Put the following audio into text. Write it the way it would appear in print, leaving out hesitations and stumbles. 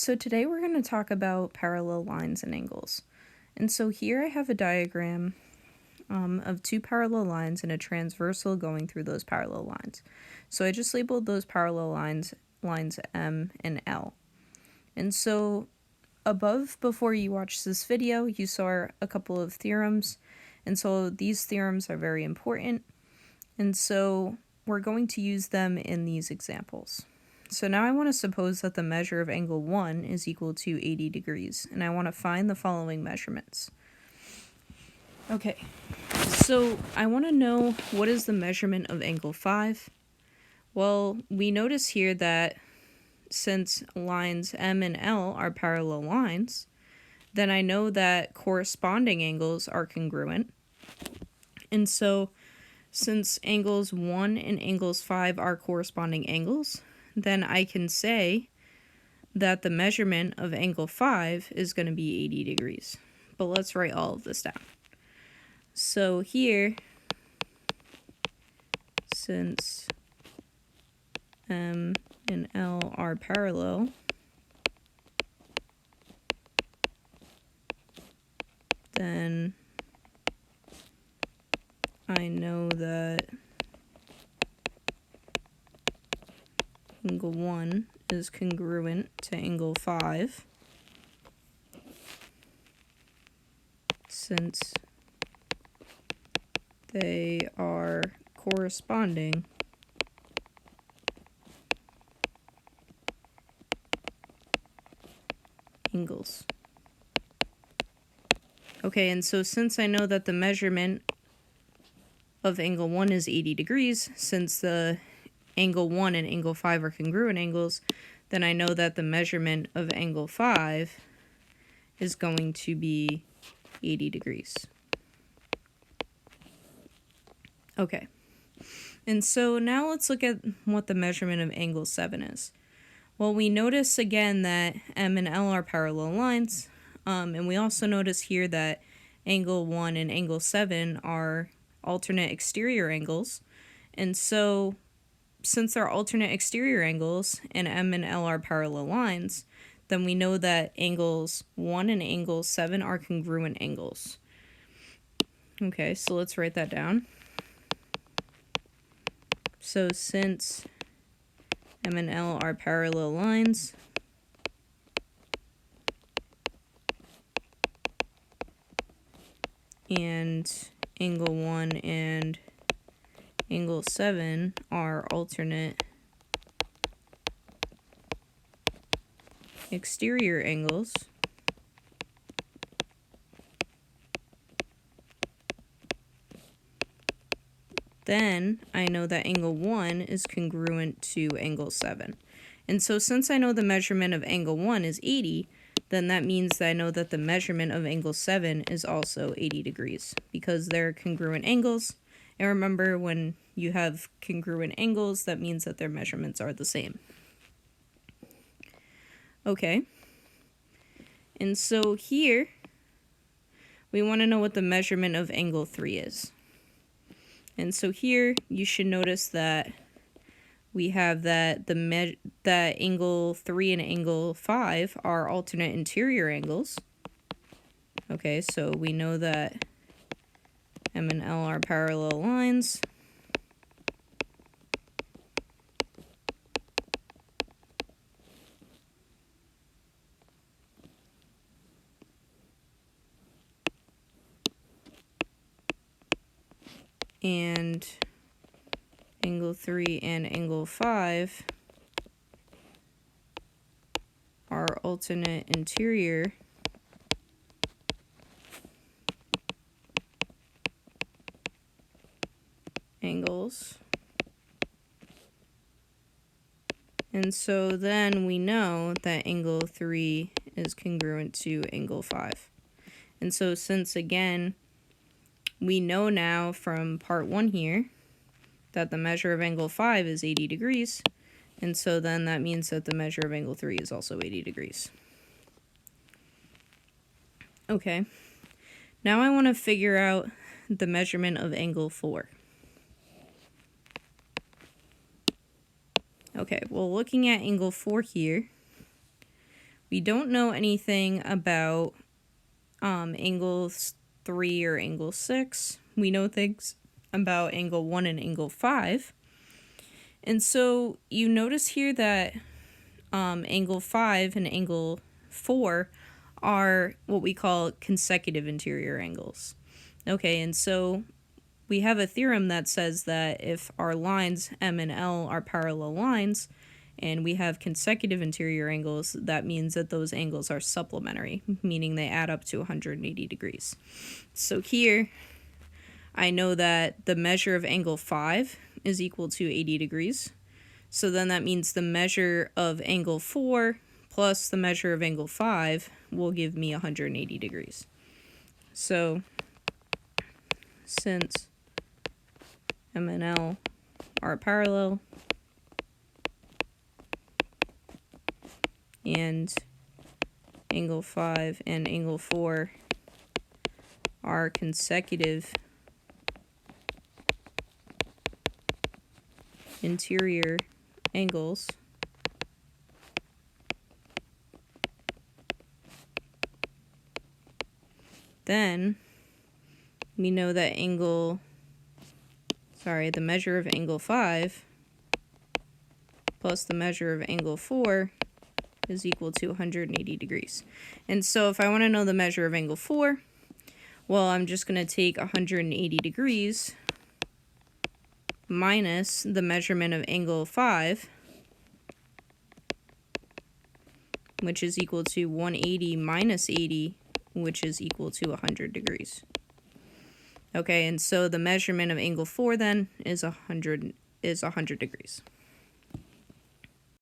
So today we're going to talk about parallel lines and angles. And so here I have a diagram of two parallel lines and a transversal going through those parallel lines. So I just labeled those parallel lines M and L. And so above, before you watched this video, you saw a couple of theorems. And so these theorems are very important. And so we're going to use them in these examples. So now I want to suppose that the measure of angle 1 is equal to 80 degrees, and I want to find the following measurements. Okay, so I want to know what is the measurement of angle 5. Well, we notice here that since lines M and L are parallel lines, then I know that corresponding angles are congruent. And so since angles 1 and angles 5 are corresponding angles, then I can say that the measurement of angle 5 is going to be 80 degrees. But let's write all of this down. So here, since M and L are parallel, then I know that angle 1 is congruent to angle 5, since they are corresponding angles. Okay, and so since I know that the measurement of angle 1 is 80 degrees, since the angle 1 and angle 5 are congruent angles, then I know that the measurement of angle 5 is going to be 80 degrees. Okay, and so now let's look at what the measurement of angle 7 is. Well, we notice again that M and L are parallel lines, and we also notice here that angle 1 and angle 7 are alternate exterior angles, and so since they're alternate exterior angles and M and L are parallel lines, then we know that angles 1 and angle 7 are congruent angles. Okay, so let's write that down. So since M and L are parallel lines, and angle 1 and angle 7 are alternate exterior angles, then I know that angle 1 is congruent to angle 7. And so since I know the measurement of angle 1 is 80, then that means that I know that the measurement of angle 7 is also 80 degrees, because they're congruent angles. And remember, when you have congruent angles, that means that their measurements are the same. Okay. And so here, we want to know what the measurement of angle 3 is. And so here, you should notice that we have that that angle 3 and angle 5 are alternate interior angles. Okay, so we know that M and L are parallel lines. And angle 3 and angle 5 are alternate interior angles. And so then we know that angle 3 is congruent to angle 5. And so since, again, we know now from part 1 here that the measure of angle 5 is 80 degrees, and so then that means that the measure of angle 3 is also 80 degrees. Okay, now I want to figure out the measurement of angle 4. Okay, well, looking at angle 4 here, We don't know anything about angle 3 or angle 6. We know things about angle 1 and angle 5. And so you notice here that angle 5 and angle 4 are what we call consecutive interior angles. Okay, and so we have a theorem that says that if our lines M and L are parallel lines and we have consecutive interior angles, that means that those angles are supplementary, meaning they add up to 180 degrees. So here, I know that the measure of angle 5 is equal to 80 degrees. So then that means the measure of angle 4 plus the measure of angle 5 will give me 180 degrees. So since M and L are parallel and angle 5 and angle 4 are consecutive interior angles, then we know that the measure of angle 5 plus the measure of angle 4 is equal to 180 degrees. And so if I want to know the measure of angle 4, well, I'm just going to take 180 degrees minus the measurement of angle 5, which is equal to 180 minus 80, which is equal to 100 degrees. Okay, and so the measurement of angle 4 then is 100 degrees.